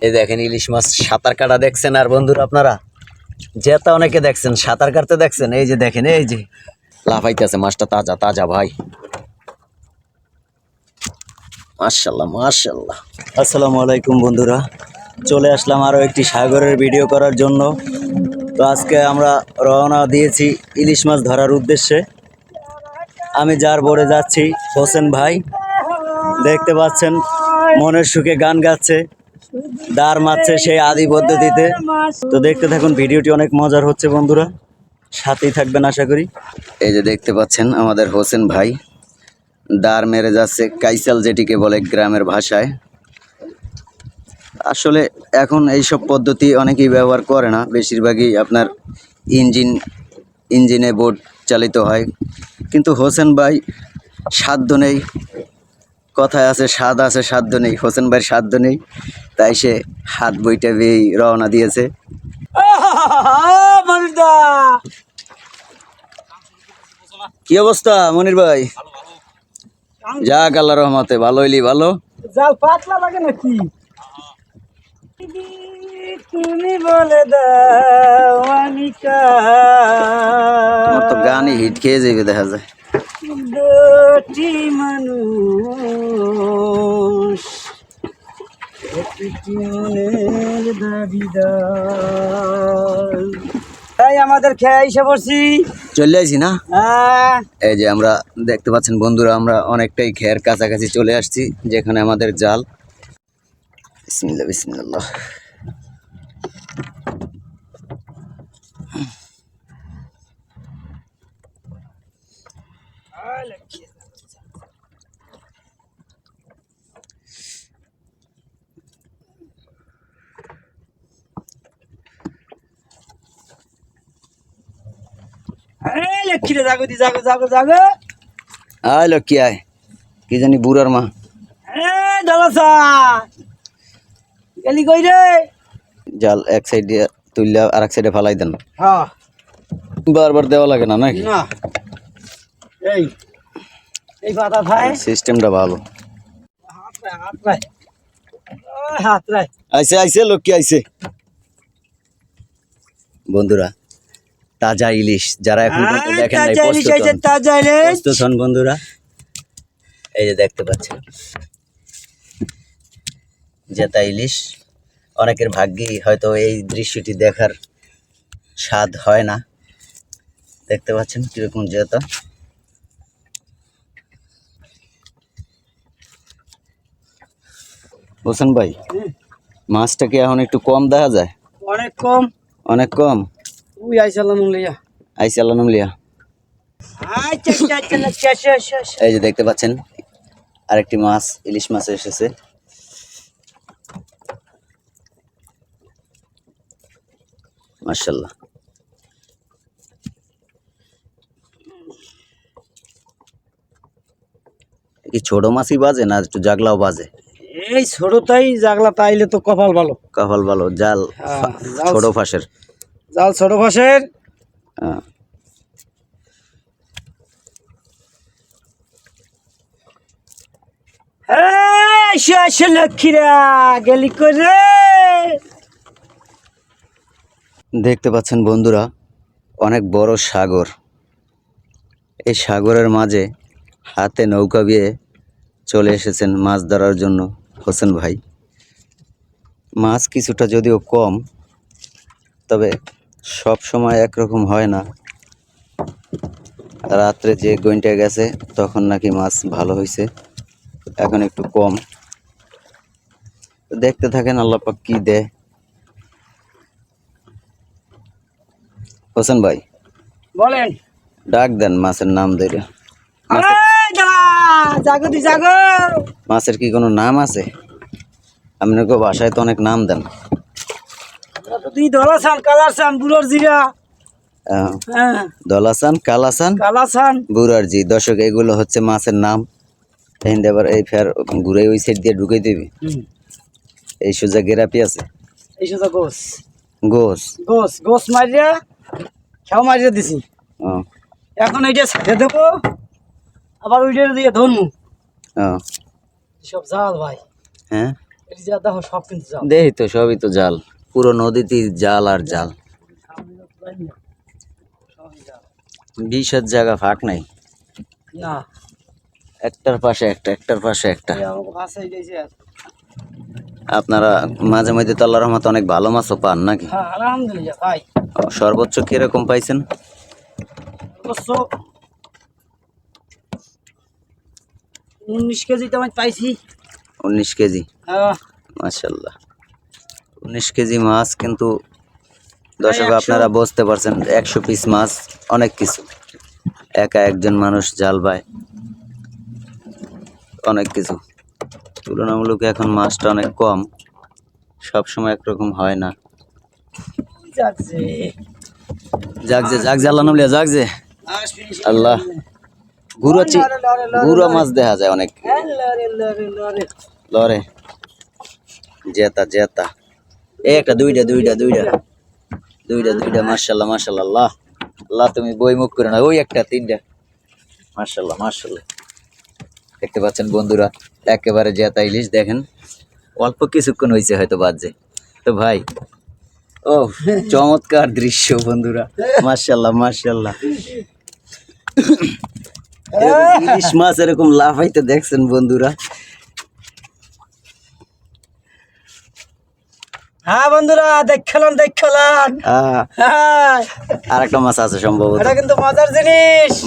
এই দেখেন ইলিশ মাছ সাঁতার কাটা দেখছেন, আর বন্ধুরা আপনারা জেতা অনেকে দেখছেন, সাঁতার কাটতে দেখছেন। এই যে দেখেন, এই যে লাফাইতেছে মাছটা, তাজা তাজা ভাই, মাশাআল্লাহ মাশাআল্লাহ। আসসালামু আলাইকুম বন্ধুরা, চলে আসলাম আরও একটি সাগরের ভিডিও করার জন্য। তো আজকে আমরা রওনা দিয়েছি ইলিশ মাছ ধরার উদ্দেশ্যে। আমি যার বোরে যাচ্ছি হোসেন ভাই, দেখতে পাচ্ছেন মনের সুখে গান গাচ্ছে, দাঁড় মারছে সেই আদি পদ্ধতিতে। তো দেখতে থাকুন, ভিডিওটি অনেক মজার হচ্ছে বন্ধুরা, সাথেই থাকবেন আশা করি। এই যে দেখতে পাচ্ছেন আমাদের হোসেন ভাই দাঁড় মেরে যাচ্ছে, কাইসাল যেটিকে বলে গ্রামের ভাষায়। আসলে এখন এইসব পদ্ধতি অনেকেই ব্যবহার করে না, বেশিরভাগই আপনার ইঞ্জিনে বোট চালিত হয়। কিন্তু হোসেন ভাই সাধ্য নেই, কথায় আছে স্বাদ আছে সাধ্য নেই, হোসেন ভাইয়ের সাধ্য নেই, তাই সে হাত বইটা বেয়েই রওনা দিয়েছে। কি অবস্থা মনির ভাই? যাক আল্লাহর রহমতে ভালো হইলি ভালো। জাল পাতলা লাগে নাকি? তুমি বলে দাও আমি আমার তো গানই হিট খেয়ে যাবে দেখা যায়। দুটি মানুষ একটি মনের দাবিদার। তাই আমাদের খেয়ে এসে পড়ছি, চলে আইছি না? হ্যাঁ। এই যে আমরা দেখতে পাচ্ছেন বন্ধুরা, আমরা অনেকটাই খেয়ের কাছাকাছি চলে আসছি, যেখানে আমাদের জাল। বিসমিল্লাহ বিসমিল্লাহ। লক্ষ্মীরে জাগো দি জাগো জাগো জাগো। আয় লক্ষ্মী আয়, কি জানি বুড়ার মা। দাদা গেলি কই রে? জাল এক সাইডে তুললে আর এক সাইডে ফালাই দেন, হ্যাঁ বারবার দেওয়া লাগে না নাকি? না, এই এই পাতা ভাই সিস্টেমটা ভালো। হাত রায় হাত রায়। আইসে আইসে লক্ষ্মী আইসে। বন্ধুরা তাজা ইলিশ যারা এখন পর্যন্ত দেখেন নাই, প্রস্তুত হন বন্ধুরা। এই যে দেখতে পাচ্ছেন জেতা ইলিশ। অনেকের ভাগ্যেই হয়তো এই দৃশ্যটি দেখার স্বাদ হয় না। দেখতে পাচ্ছেন কিরকম জেতা। হোসেন ভাই, মাছটা কি এখন একটু কম দেখা যায়? অনেক কম, অনেক কম। ওই আইসালাম লইয়া আইসে আল্লাহ নাম লিয়া। এই যে দেখতে পাচ্ছেন আরেকটি মাছ, ইলিশ মাছ এসেছে। মাশাআল্লাহ। কি ছোট মাছই বাজে না একটু জাগলাও বাজে? এই ছোটটাই জাগলা পাইলে তো কপাল ভালো। কপাল ভালো। জাল ছোট ফাঁসের, জাল ছোট ফাঁসের। লক্ষ্মীরা গেলি করে। দেখতে পাচ্ছেন বন্ধুরা অনেক বড় সাগর। এই সাগরের মাঝে হাতে নৌকা দিয়ে চলে এসেছেন মাছ ধরার জন্য হোসেন ভাই। মাছ কিছুটা যদিও কম, তবে সব সময় একরকম হয় না। রাত্রে যে গইনটা গেছে তখন নাকি মাছ ভালো হয়েছে, এখন একটু কম। দেখতে থাকেন আল্লাহ পাক কি দেয়। হোসেন ভাই বলেন, ডাক দেন মাছের নাম ধরে। জাগো দি জাগো। মাছের কি কোনো নাম আছে? আপনাকে বাসায় তো অনেক নাম দেন। তুই দলাসান কালাসান বুড়োর জিরা। দলাসান কালাসান কালাসান বুড়ার জি। দর্শক এগুলো হচ্ছে মাছের নাম। আবার এই ফের ঘুরে ওই সাইড দিয়ে ঢুকে দিবি। এই সোজা গেরাপি আছে, এই সোজা গোস গোস গোস গোস মারিয়া খেও মারিয়া দিছি। এখন এইটা ছেড়ে দেবো, আবার ওইটা দিয়ে ধরমু। ও সব জাল ভাই। হ্যাঁ এই যে দেখো সব কিন্তু যাও দেখি তো সবই তো জাল, পুরো নদীতে জাল আর জাল, বিশের জায়গা ফাঁক নাই, না একটার পাশে একটা, একটার পাশে একটা। এই আমাকে ভাষাই দিয়েছে আর আপনারা মাঝে মধ্যে তো আল্লাহর রহমতে অনেক ভালো মাছও পান নাকি? হ্যাঁ আলহামদুলিল্লাহ ভাই সর্বোচ্চ কিরকম পাইছেন? অবশ্য 19 কেজি তো আমি পাইছি 19 কেজি, হ্যাঁ মাশাল্লাহ। 19 কেজি মাছ কিন্তু দর্শক 100 আপনারা বুঝতে পারছেন, 100 পিস মাছ অনেক কিছু, একা একজন মানুষ জাল পায় অনেক কিছু। তুলনামূলক এখন মাছটা অনেক কম, সব সময় একরকম হয় না। যাচ্ছে যাক যে আল্লাহ নামলিয়া যাক যে আল্লাহ। গুড়া মাছ দেখা যায় অনেক, লরে জেতা জেতা, একটা দুইটা মাশাল্লাহ আল্লাহ আল্লাহ, তুমি বই মুখ করে না, ওই একটা তিনটা, মাশাল্লাহ। দেখতে পাচ্ছেন বন্ধুরা, একেবারে জেতা ইলিশ, দেখেন অল্প কিছুক্ষণ হয়েছে হয়তো বাজে তো ভাই। ও চমৎকার দৃশ্য বন্ধুরা, মাশাল্লাহ। ইলিশ মাছ এরকম লাফাইতে দেখছেন বন্ধুরা? হ্যাঁ বন্ধুরা দেখলাম আর একটা মাছ আছে সম্ভবত, এটা কিন্তু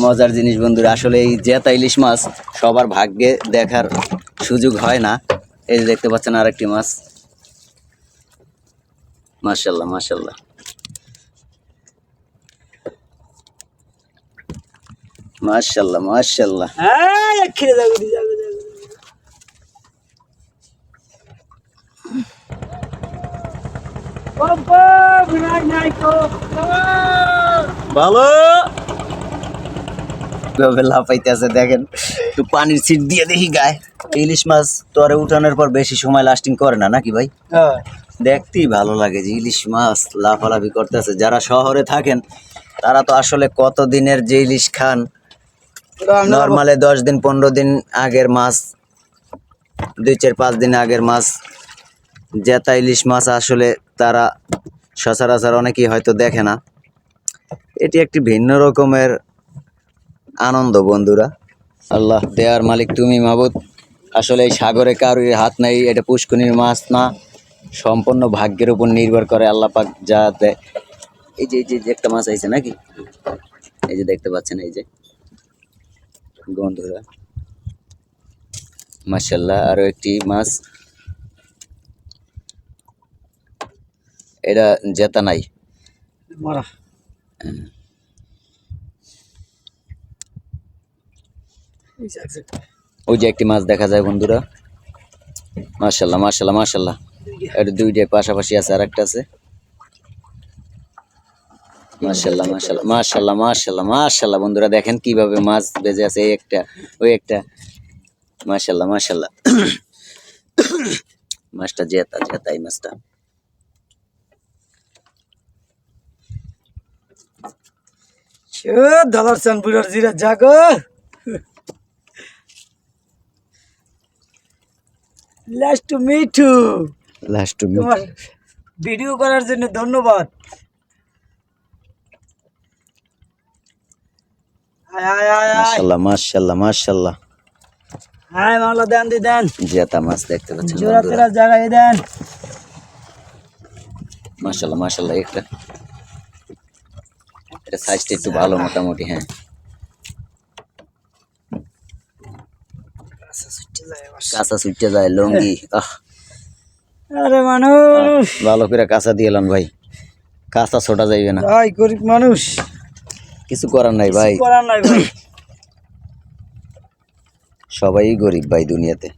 মজার জিনিস বন্ধুরা। আসলে এই জেতা ইলিশ মাছ সবার ভাগ্যে দেখার সুযোগ হয় না। এই যে দেখতে পাচ্ছেন আরেকটি মাছ, মাশাল্লাহ হ্যাঁ খেলে যাবে ভালো লাফাইতেছে দেখেন, একটু পানির ছিট দিয়ে দেখি গায়ে। ইলিশ মাছ তরে উঠানোর পর বেশি সময় লাস্টিং করে না নাকি ভাই? হ্যাঁ দেখতেই ভালো লাগে যে ইলিশ মাছ লাফালাফি করতেছে। যারা শহরে থাকেন তারা তো আসলে কত দিনের যে ইলিশ খান, নর্মালে 10 দিন 15 দিন আগের মাছ, 2-4-5 দিন আগের মাছ, জেতা ইলিশ মাছ আসলে তারা সচরাচর অনেকেই হয়তো দেখে না। এটি একটি ভিন্ন রকমের আনন্দ বন্ধুরা। আল্লাহ দেয়ার মালিক তুমি মাবুদ, আসলে এই সাগরে কারোর হাত নাই, এটা পুষ্করিণীর মাছ না, সম্পূর্ণ ভাগ্যের উপর নির্ভর করে আল্লাহ পাক যা দেয়। এই যে একটা মাছ আইছে নাকি, এই যে দেখতে পাচ্ছেন, এই যে বন্ধুরা মাশাল্লাহ, আরো একটি মাছ, এটা জেতা নাই, মরা ওই যে একটি মাছ দেখা যায় বন্ধুরা, মাশাল্লাহ। এটা দুইটা পাশাপাশি আছে, আর একটা আছে, মাশাল্লাহ বন্ধুরা, দেখেন কিভাবে মাছ বেজে আছে, এই একটা ওই একটা, মাশাল্লাহ মাছটা জেতা এই মাছটা। দাদার চানপুরের জিরা জাগো লাস্ট টু মিট ইউ, তোমার ভিডিও করার জন্য ধন্যবাদ। মাশাল্লাহ হ্যাঁ মামলা দেন জেতা মাছ দেখতে পাচ্ছেন জোড়া বন্ধুরা, তেরা জায়গায় দেন। মাশাল্লাহ একটা, এটা সাইজটা একটু ভালো মোটামুটি, হ্যাঁ কাঁচা ছুটে যায় লঙ্গি, আরে মানুষ ভালো করে কাঁচা দিয়ে এলাম ভাই, কাঁচা ছোটা যাইবে না, ভাই গরিব মানুষ, কিছু করার নাই ভাই, করার নাই ভাই। সবাই গরিব ভাই দুনিয়াতে,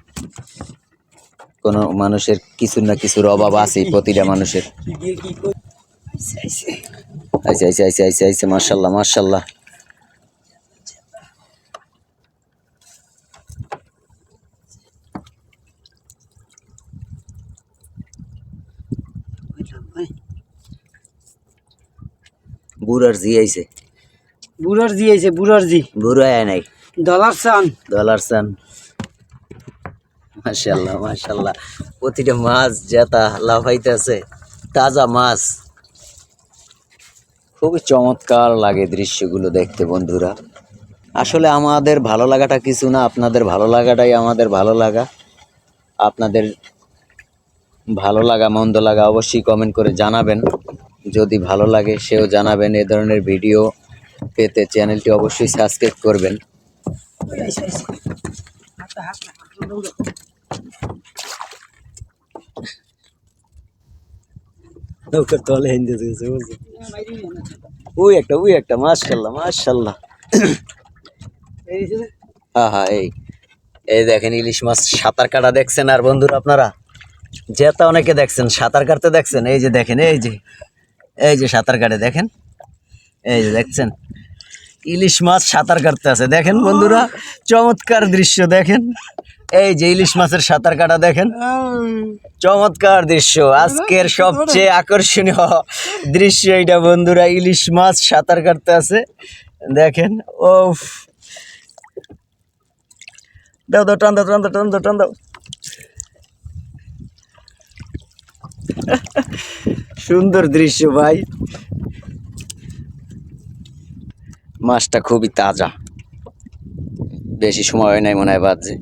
কোন মানুষের কিছু না কিছুর অভাব আছে প্রতিটা মানুষের। আইছে মাশাল্লাহ বুড়ার জি আইছে, বুড়ার জি বুড়া আয় নাই, ডলার চান মাশাল্লাহ প্রতিটা মাছ জেতা লাফাইতেছে, তাজা মাছ। খুবই চমৎকার লাগে দৃশ্যগুলো দেখতে বন্ধুরা। আসলে আমাদের ভালো লাগাটা কিছু না, আপনাদের ভালো লাগাটাই আমাদের ভালো লাগা। আপনাদের ভালো লাগা মন্দ লাগা অবশ্যই কমেন্ট করে জানাবেন। যদি ভালো লাগে সেও জানাবেন। এ ধরনের ভিডিও পেতে চ্যানেলটি অবশ্যই সাবস্ক্রাইব করবেন। ওই একটা মাশাআল্লাহ মাশাআল্লাহ। হ্যাঁ হ্যাঁ, এই দেখেন ইলিশ মাছ সাঁতার কাটা দেখছেন? আর বন্ধুরা আপনারা জেতা অনেকে দেখছেন, সাঁতার কাটতে দেখছেন? এই যে দেখেন, এই যে সাঁতার কাটে দেখেন, এই যে দেখছেন ইলিশ মাছ সাঁতার কাটতে আছে। দেখেন বন্ধুরা, চমৎকার দৃশ্য দেখেন। এই যে ইলিশ মাছের সাঁতার কাটা দেখেন, চমৎকার দৃশ্য। আজকের সবচেয়ে আকর্ষণীয় দৃশ্য এইটা বন্ধুরা, ইলিশ মাছ সাঁতার কাটতে আছে দেখেন। ও দাও দাও, টান দাও টান দাও টান দাও টান দাও। সুন্দর দৃশ্য ভাই, মাছটা খুবই তাজা, বেশি সময় হয় নাই মনে হয় বাজছে।